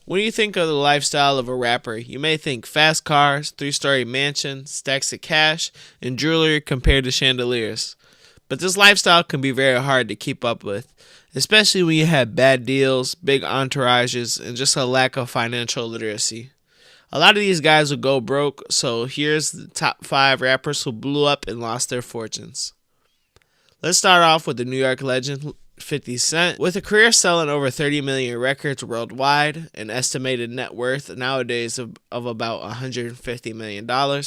When you think of the lifestyle of a rapper, you may think fast cars, three-story mansion, stacks of cash, and jewelry compared to chandeliers. But this lifestyle can be very hard to keep up with, especially when you have bad deals, big entourages, and just a lack of financial literacy. A lot of these guys will go broke, so here's the top 5 rappers who blew up and lost their fortunes. Let's start off with the New York legend 50 Cent. With a career selling over 30 million records worldwide, an estimated net worth nowadays of about $150 million,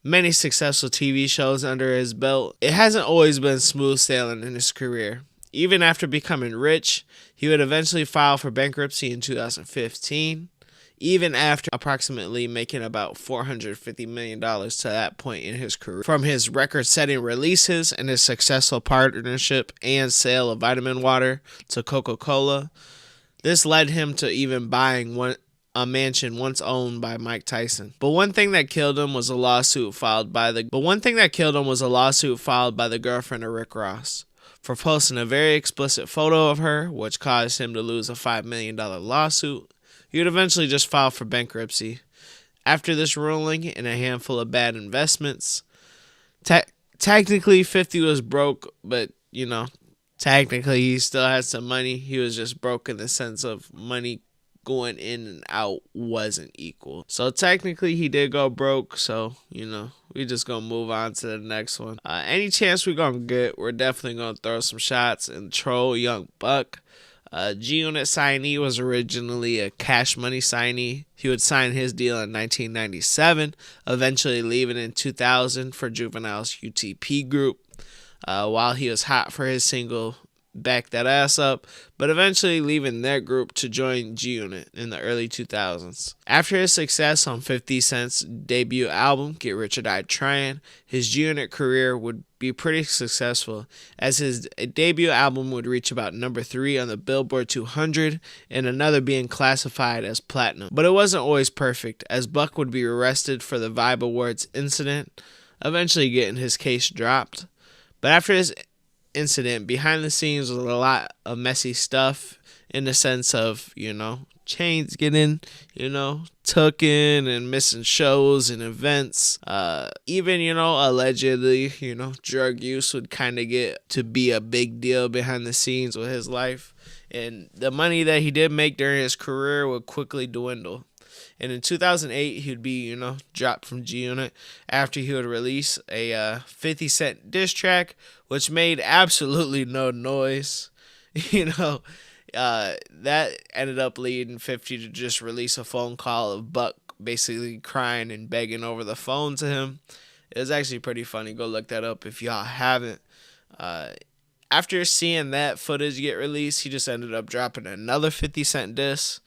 many successful TV shows under his belt, it hasn't always been smooth sailing in his career. Even after becoming rich, he would eventually file for bankruptcy in 2015. Even after approximately making about $450 million to that point in his career. From his record-setting releases and his successful partnership and sale of vitamin water to Coca-Cola, this led him to even buying a mansion once owned by Mike Tyson. But one thing that killed him was a lawsuit filed by the girlfriend of Rick Ross for posting a very explicit photo of her, which caused him to lose a $5 million lawsuit. He would eventually just file for bankruptcy. After this ruling and a handful of bad investments, technically 50 was broke, but, technically he still had some money. He was just broke in the sense of money going in and out wasn't equal. So technically he did go broke, so, we just gonna move on to the next one. Any chance we're gonna get, we're definitely gonna throw some shots and troll Young Buck. G-Unit signee was originally a Cash Money signee. He would sign his deal in 1997, eventually leaving in 2000 for Juvenile's UTP group, while he was hot for his single Back That Ass Up, but eventually leaving their group to join G-Unit in the early 2000s. After his success on 50 Cent's debut album, Get Rich or Die Tryin', his G-Unit career would be pretty successful, as his debut album would reach about number 3 on the Billboard 200, and another being classified as platinum. But it wasn't always perfect, as Buck would be arrested for the Vibe Awards incident, eventually getting his case dropped. But after his incident, behind the scenes was a lot of messy stuff in the sense of, chains getting, taken and missing shows and events. Even, allegedly, drug use would kind of get to be a big deal behind the scenes with his life. And the money that he did make during his career would quickly dwindle. And in 2008, he would be, dropped from G-Unit after he would release a 50 Cent diss track, which made absolutely no noise. That ended up leading 50 to just release a phone call of Buck basically crying and begging over the phone to him. It was actually pretty funny. Go look that up if y'all haven't. After seeing that footage get released, he just ended up dropping another 50 Cent diss.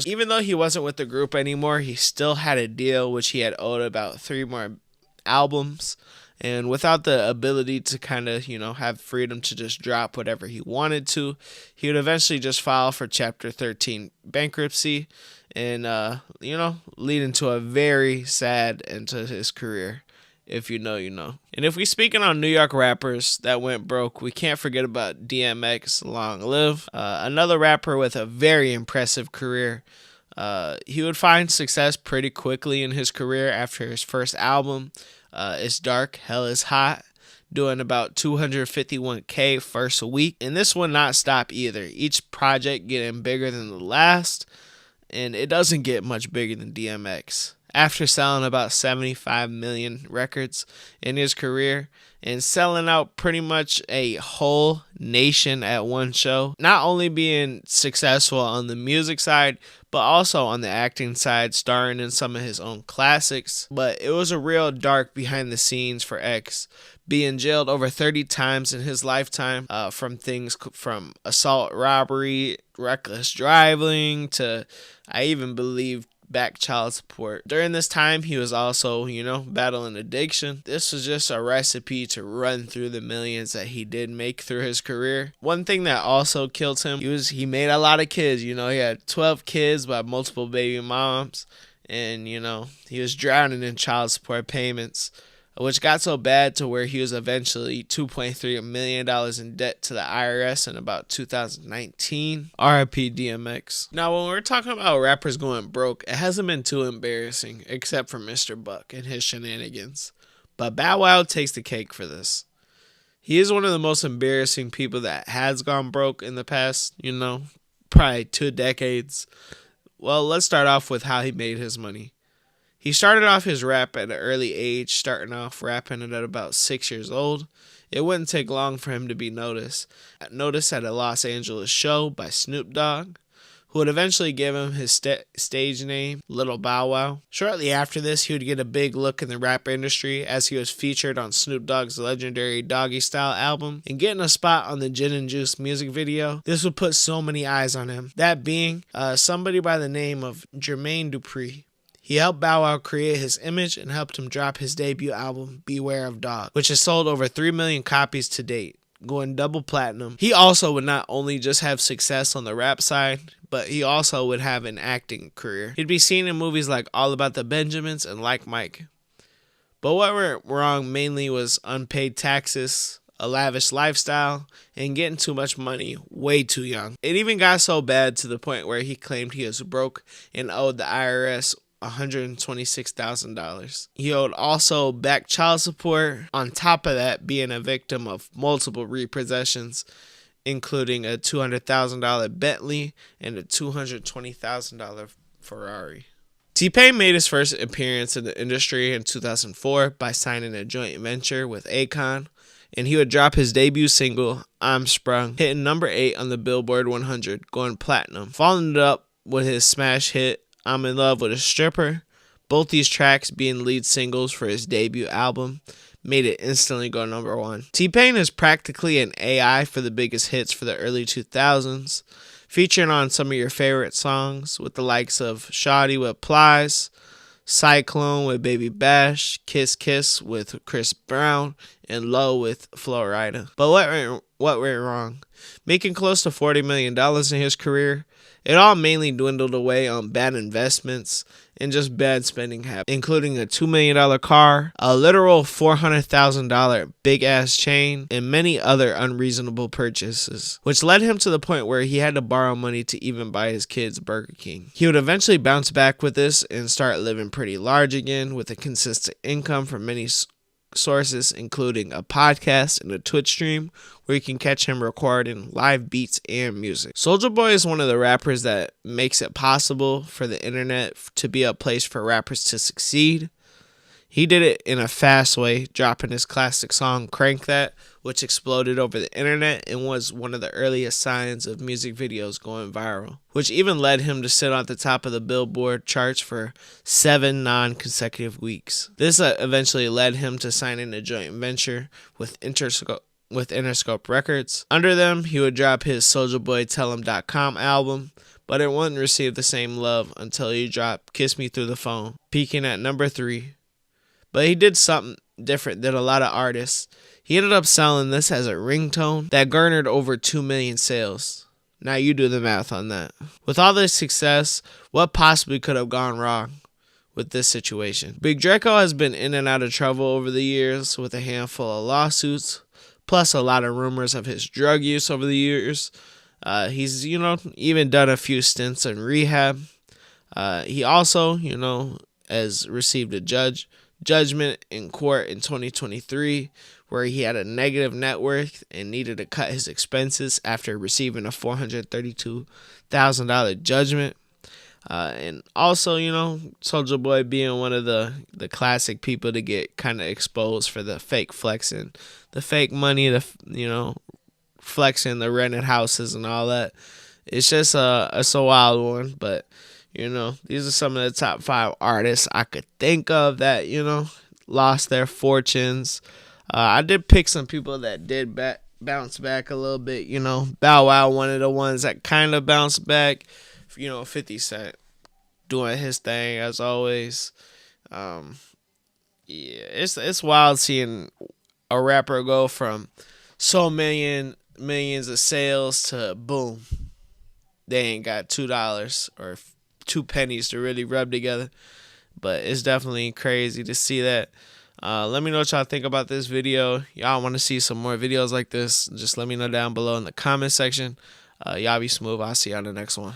Even though he wasn't with the group anymore, he still had a deal which he had owed about 3 more albums. And without the ability to kind of, have freedom to just drop whatever he wanted to, he would eventually just file for Chapter 13 bankruptcy and, leading to a very sad end to his career. If you know, you know. And if we speaking on New York rappers that went broke, we can't forget about DMX, Long Live. Another rapper with a very impressive career. He would find success pretty quickly in his career after his first album, It's Dark, Hell is Hot, doing about 251K first week. And this would not stop either. Each project getting bigger than the last, and it doesn't get much bigger than DMX. After selling about 75 million records in his career and selling out pretty much a whole nation at one show, not only being successful on the music side, but also on the acting side, starring in some of his own classics. But it was a real dark behind the scenes for X, being jailed over 30 times in his lifetime, from things from assault, robbery, reckless driving, to, I even believe, back child support. During this time, he was also, battling addiction. This was just a recipe to run through the millions that he did make through his career. One thing that also killed him, he made a lot of kids. He had 12 kids by multiple baby moms, and, he was drowning in child support payments. which got so bad to where he was eventually $2.3 million in debt to the IRS in about 2019. RIP DMX. Now, when we're talking about rappers going broke, it hasn't been too embarrassing, except for Mr. Buck and his shenanigans. But Bow Wow takes the cake for this. He is one of the most embarrassing people that has gone broke in the past, probably 2 decades. Well, let's start off with how he made his money. He started off his rap at an early age, starting off rapping at about 6 years old. It wouldn't take long for him to be noticed at a Los Angeles show by Snoop Dogg, who would eventually give him his stage name, Little Bow Wow. Shortly after this, he would get a big look in the rap industry as he was featured on Snoop Dogg's legendary Doggy Style album and getting a spot on the Gin and Juice music video. This would put so many eyes on him, that being somebody by the name of Jermaine Dupri. He helped Bow Wow create his image and helped him drop his debut album, Beware of Dog, which has sold over 3 million copies to date, going double platinum. He also would not only just have success on the rap side, but he also would have an acting career. He'd be seen in movies like All About the Benjamins and Like Mike. But what went wrong mainly was unpaid taxes, a lavish lifestyle, and getting too much money way too young. It even got so bad to the point where he claimed he was broke and owed the IRS $126,000. He owed also back child support, on top of that being a victim of multiple repossessions, including a $200,000 Bentley and a $220,000 Ferrari. T-Pain made his first appearance in the industry in 2004 by signing a joint venture with Akon, and he would drop his debut single, I'm Sprung, hitting number 8 on the Billboard 100, going platinum, following it up with his smash hit, I'm in Love with a Stripper. Both these tracks being lead singles for his debut album made it instantly go number 1. T-Pain is practically an AI for the biggest hits for the early 2000s, featuring on some of your favorite songs with the likes of Shawty with Plies, Cyclone with Baby Bash, Kiss Kiss with Chris Brown, and Low with Flo Rida. But what went wrong? Making close to $40 million in his career, it all mainly dwindled away on bad investments and just bad spending habits, including a $2 million car, a literal $400,000 big-ass chain, and many other unreasonable purchases, which led him to the point where he had to borrow money to even buy his kids Burger King. He would eventually bounce back with this and start living pretty large again with a consistent income from many sources, including a podcast and a Twitch stream where you can catch him recording live beats and music. Soulja Boy is one of the rappers that makes it possible for the internet to be a place for rappers to succeed. He did it in a fast way, dropping his classic song Crank That, which exploded over the internet and was one of the earliest signs of music videos going viral, which even led him to sit at the top of the Billboard charts for 7 non-consecutive weeks. This eventually led him to signing a joint venture with Interscope Records. Under them, he would drop his Soulja Boy Tell 'Em.com album, but it wouldn't receive the same love until he dropped Kiss Me Through the Phone, peaking at number 3. But he did something different than a lot of artists. He ended up selling this as a ringtone that garnered over 2 million sales. Now you do the math on that. With all this success, what possibly could have gone wrong with this situation? Big Draco has been in and out of trouble over the years with a handful of lawsuits, plus a lot of rumors of his drug use over the years. He's, even done a few stints in rehab. He also, has received a judgment in court in 2023 where he had a negative net worth and needed to cut his expenses after receiving a $432,000 judgment. And also, Soulja Boy being one of the classic people to get kind of exposed for the fake flexing, the fake money, flexing the rented houses and all that. It's just it's a wild one, but these are some of the top 5 artists I could think of that, lost their fortunes. I did pick some people that did bounce back a little bit. Bow Wow, one of the ones that kind of bounced back. 50 Cent doing his thing as always. It's wild seeing a rapper go from so millions of sales to boom, they ain't got $2 or 2 pennies to really rub together. But it's definitely crazy to see that. Let me know what y'all think about this video. Y'all want to see some more videos like this, just let me know down below in the comment section. Y'all be smooth. I'll see you on the next one.